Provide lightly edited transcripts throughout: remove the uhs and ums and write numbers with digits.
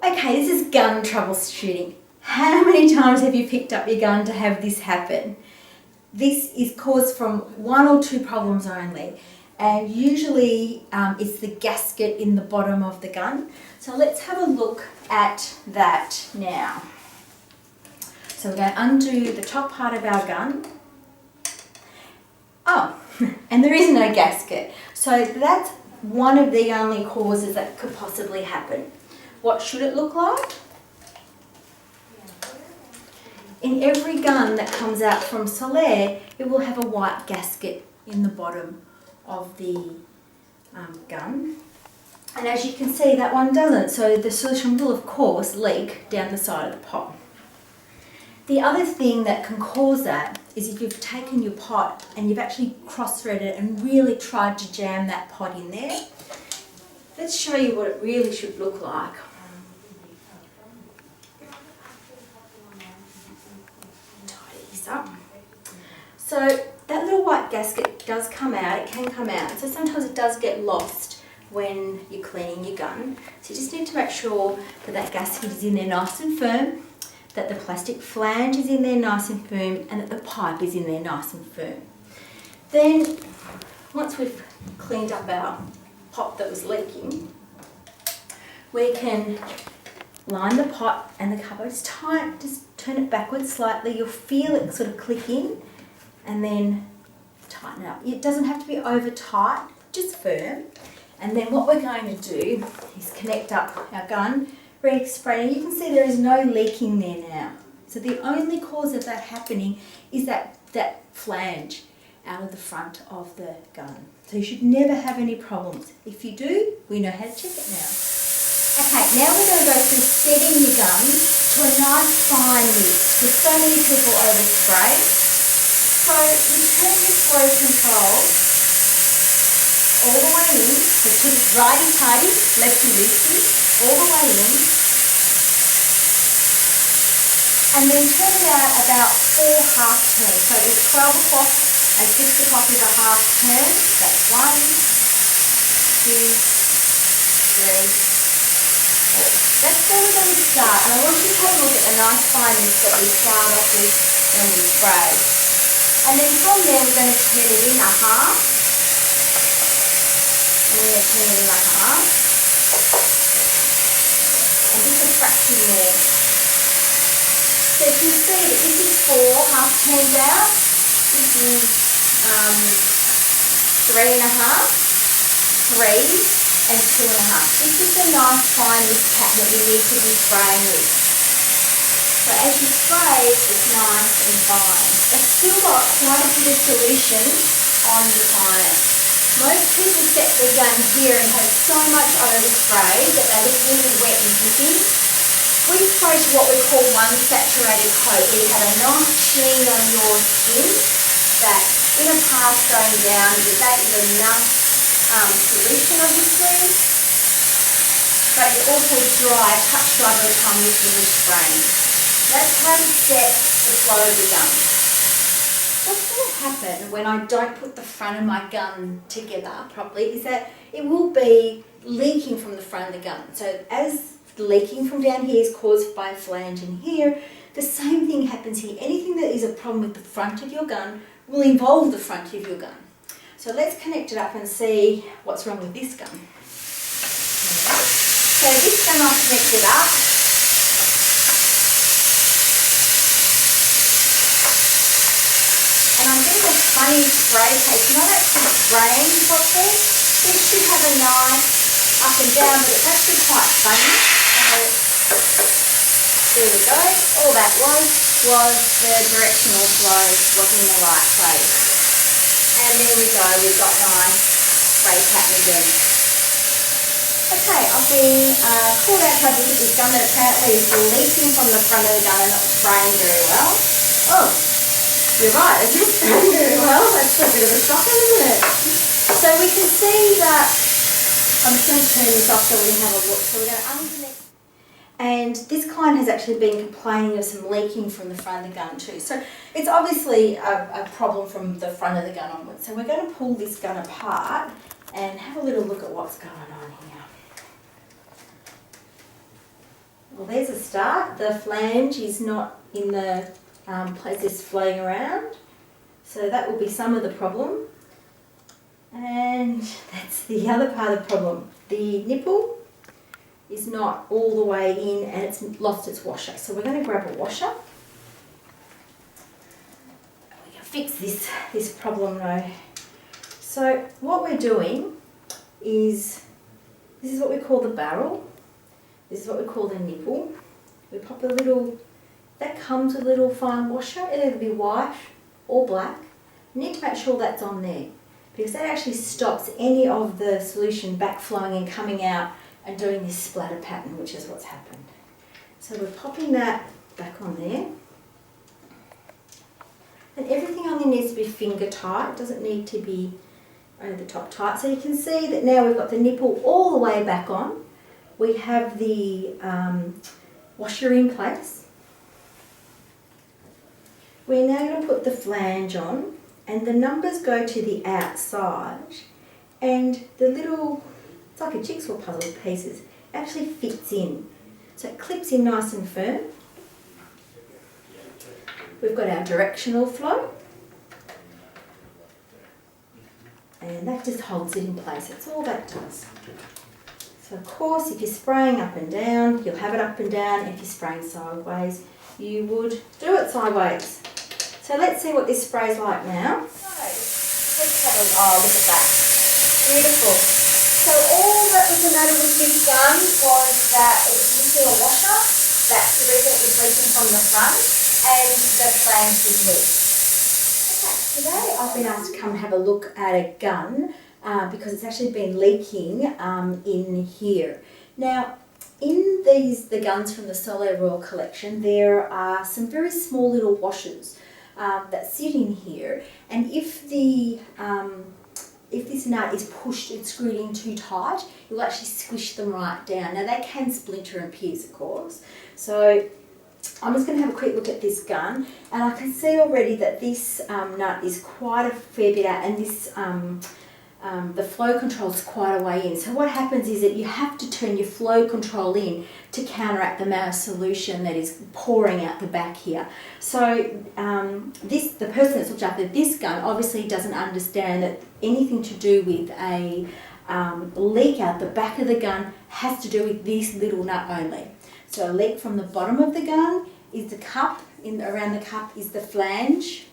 Okay, this is gun troubleshooting. How many times have you picked up your gun to have this happen? This is caused from one or two problems only, and usually it's the gasket in the bottom of the gun. So let's have a look at that now. So we're going to undo the top part of our gun. Oh, and there is no gasket. So that's one of the only causes that could possibly happen. What should it look like? In every gun that comes out from Solaire, it will have a white gasket in the bottom of the gun. And as you can see, that one doesn't. So the solution will, of course, leak down the side of the pot. The other thing that can cause that is if you've taken your pot and you've actually cross-threaded it and really tried to jam that pot in there. Let's show you what it really should look like. Up. So that little white gasket does come out, it can come out, so sometimes it does get lost when you're cleaning your gun. So you just need to make sure that that gasket is in there nice and firm, that the plastic flange is in there nice and firm, and that the pipe is in there nice and firm. Then, once we've cleaned up our pot that was leaking, we can line the pot and the cover. It's tight, just turn it backwards slightly. You'll feel it sort of click in and then tighten it up. It doesn't have to be over tight, just firm. And then what we're going to do is connect up our gun, ready to spray. And you can see there is no leaking there now. So the only cause of that happening is that flange out of the front of the gun. So you should never have any problems. If you do, we know how to check it now. Okay, now we're going to go through setting your gun to a nice fine mix, because so many people overspray. So you turn your flow control all the way in, so put it righty-tighty, lefty-loosey, all the way in, and then turn it out about 4 half turns. So there's 12 o'clock and 6 o'clock is a half turn. That's 1, 2, 3, 4. That's where we're going to start, and I want you to have a look at the nice fine mist that we start off with when we spray. And then from there we're going to turn it in a half, and we're going to turn it in a half, and just a fraction there. So you can see that this is 4 half turns out, this is 3 and a half, 3, and 2 and a half. This is the nice fine mist pattern that you need to be spraying with. So as you spray, it's nice and fine. It's still got quite a bit of solution on the tire. Most people set their gun here and have so much overspray that they look really wet and drippy. We spray to what we call one saturated coat, where you have a nice sheen on your skin that in a pass going down, that is enough solution obviously, but it's also dry, touch dry by the time you finish spraying. That's how to set the flow of the gun. What's going to happen when I don't put the front of my gun together properly is that it will be leaking from the front of the gun. So as leaking from down here is caused by a flange in here, the same thing happens here. Anything that is a problem with the front of your gun will involve the front of your gun. So let's connect it up and see what's wrong with this gun. So this gun I've connected up. And I'm getting a funny spray case, not actually spraying properly. This should have a nice up and down, but it's actually quite funny. So there we go. All that was the directional flow wasn't in the right place. And there we go, we've got nice spray pattern again. Okay, I've been called out to have a look at this gun that apparently is leaking from the front of the gun and not spraying very well. Oh, you're right, it's not spraying very well. That's a bit of a shocker, isn't it? So we can see that, I'm just going to turn this off so we can have a look. So we're going to unconnect. And this client has actually been complaining of some leaking from the front of the gun too. So it's obviously a problem from the front of the gun onwards. So we're going to pull this gun apart and have a little look at what's going on here. Well, there's a start. The flange is not in the place it's floating around. So that will be some of the problem. And that's the other part of the problem. The nipple is not all the way in and it's lost its washer. So we're going to grab a washer. We can fix this problem though. So what we're doing is, this is what we call the barrel. This is what we call the nipple. We pop a little, that comes with a little fine washer. It'll either be white or black. You need to make sure that's on there, because that actually stops any of the solution backflowing and coming out and doing this splatter pattern, which is what's happened. So we're popping that back on there. And everything only needs to be finger tight, it doesn't need to be over the top tight. So you can see that now we've got the nipple all the way back on. We have the washer in place. We're now going to put the flange on, and the numbers go to the outside, and the little, it's like a jigsaw puzzle of pieces, actually fits in. So it clips in nice and firm. We've got our directional flow, and that just holds it in place. That's all that does. So of course, if you're spraying up and down, you'll have it up and down. If you're spraying sideways, you would do it sideways. So let's see what this spray's like now. Let's have a look at that. Beautiful. So all that was the matter with this gun was that it was missing a washer. That's the reason it was leaking from the front, and the flange was loose. Okay, today I've been asked to come have a look at a gun because it's actually been leaking in here. Now, in the guns from the Solaire Royal Collection, there are some very small little washers that sit in here, and if this nut is pushed and screwed in too tight, you'll actually squish them right down. Now they can splinter and pierce, of course. So I'm just going to have a quick look at this gun, and I can see already that this nut is quite a fair bit out, and this the flow control is quite a way in. So what happens is that you have to turn your flow control in to counteract the amount of solution that is pouring out the back here. So the person that's looked after this gun obviously doesn't understand that anything to do with a leak out the back of the gun has to do with this little nut only. So a leak from the bottom of the gun is the cup, around the cup is the flange.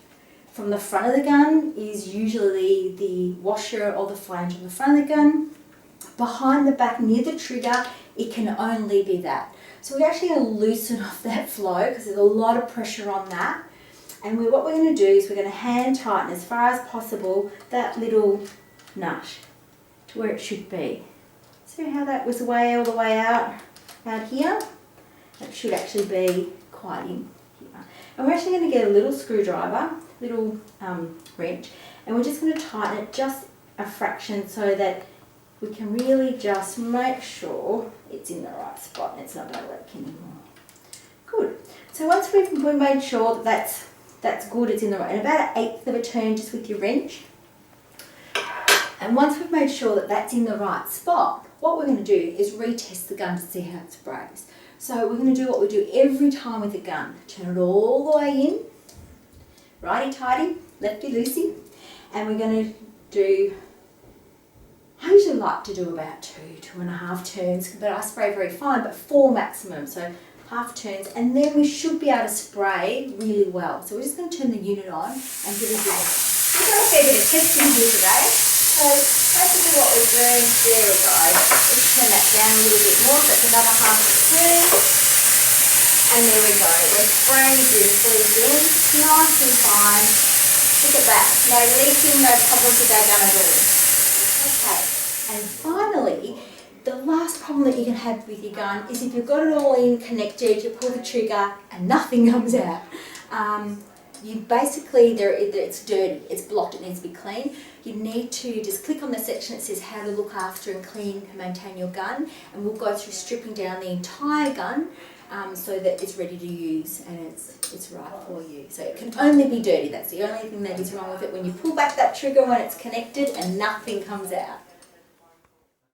From the front of the gun is usually the washer or the flange on the front of the gun. Behind the back near the trigger, it can only be that. So we're actually going to loosen off that flow because there's a lot of pressure on that. And what we're going to do is we're going to hand tighten as far as possible that little nut to where it should be. See how that was all the way out here? That should actually be quite in here. And we're actually going to get a little screwdriver, little wrench, and we're just going to tighten it just a fraction so that we can really just make sure it's in the right spot and it's not going to leak anymore. Good. So once we've made sure that that's good, it's in the right, and about 1/8 of a turn just with your wrench. And once we've made sure that that's in the right spot, what we're going to do is retest the gun to see how it sprays. So we're going to do what we do every time with the gun. Turn it all the way in, righty-tighty, lefty-loosey, and we're going to do, I usually like to do about 2.5 turns, but I spray very fine, but 4 maximum, so half turns, and then we should be able to spray really well. So we're just going to turn the unit on and give it a go. We've got a fair bit of testing here today. So basically what we're doing, there we go. Let's turn that down a little bit more, so it's another half turn. And there we go. We're spraying beautifully again, nice and fine. Look at that. No leaking, no problems with our gun at all. Okay, and finally, the last problem that you can have with your gun is if you've got it all in connected, you pull the trigger and nothing comes out. You basically, it's dirty, it's blocked, it needs to be clean. You need to just click on the section that says how to look after and clean and maintain your gun, and we'll go through stripping down the entire gun so that it's ready to use and it's right for you. So it can only be dirty, that's the only thing that is wrong with it when you pull back that trigger when it's connected and nothing comes out.